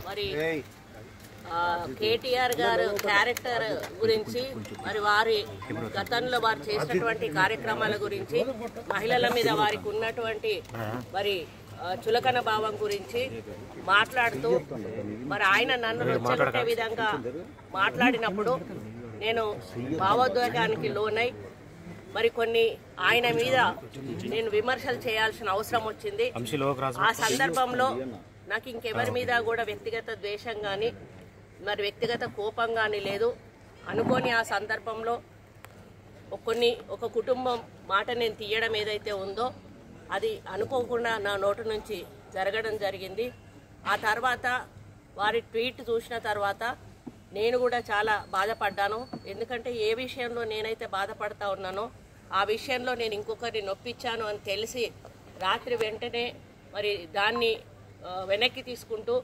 మరి కేటీఆర్ గారు క్యారెక్టర్ గురించి మరి వారి గతంలో వారు చేసినటువంటి కార్యక్రమాల గురించి మహిళల మీద వారికి ఉన్నటువంటి మరి చులకన భావం గురించి మాట్లాడుతూ మరి ఆయన నన్ను రెచ్చగొట్టే విధంగా మాట్లాడినప్పుడు నేను భావోద్వేగానికి లోనై మరి కొన్ని ఆయన మీద నేను విమర్శలు చేయాల్సిన అవసరం వచ్చింది. ఆ సందర్భంలో నాకు ఇంకెవరి మీద కూడా వ్యక్తిగత ద్వేషం కానీ మరి వ్యక్తిగత కోపం కానీ లేదు. అనుకోని ఆ సందర్భంలో ఒక కుటుంబం మాట నేను తీయడం ఏదైతే ఉందో అది అనుకోకుండా నా నోటి నుంచి జరగడం జరిగింది. ఆ తర్వాత వారి ట్వీట్ చూసిన తర్వాత నేను కూడా చాలా బాధపడ్డాను. ఎందుకంటే ఏ విషయంలో నేనైతే బాధపడతా ఉన్నానో ఆ విషయంలో నేను ఇంకొకరిని నొప్పించాను అని తెలిసి రాత్రి వెంటనే మరి దాన్ని వెనక్కి తీసుకుంటూ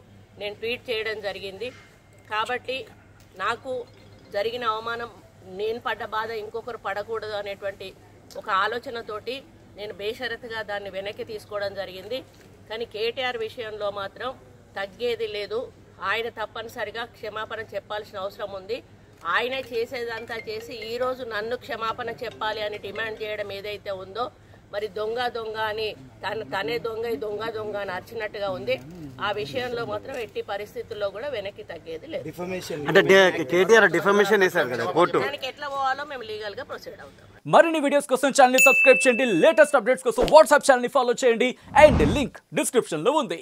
నేను ట్వీట్ చేయడం జరిగింది. కాబట్టి నాకు జరిగిన అవమానం నేను పడ్డ బాధ ఇంకొకరు పడకూడదు అనేటువంటి ఒక ఆలోచనతోటి నేను బేషరతుగా దాన్ని వెనక్కి తీసుకోవడం జరిగింది. కానీ కేటీఆర్ విషయంలో మాత్రం తగ్గేది లేదు. ఆయన తప్పనిసరిగా క్షమాపణ చెప్పాల్సిన అవసరం ఉంది. ఆయనే చేసేదంతా చేసి ఈరోజు నన్ను క్షమాపణ చెప్పాలి అని డిమాండ్ చేయడం ఏదైతే ఉందో మరి దొంగ దొంగ అని తనే దొంగ దొంగ దొంగ అని అరిచినట్టుగా ఉంది. ఆ విషయంలో మాత్రం ఎట్టి పరిస్థితుల్లో కూడా వెనక్కి తగ్గేది లేదు. దానికి ఎట్లా పోవాలో మేము లీగల్ గా ప్రొసీడ్ అవుతాం. మరిన్ని వీడియోస్ కోసం ఛానల్ ని సబ్స్క్రైబ్ చేయండి. లేటెస్ట్ అప్డేట్స్ కోసం వాట్సాప్ ఛానల్ ని ఫాలో చేయండి. అండ్ లింక్ డిస్క్రిప్షన్ లో ఉంది.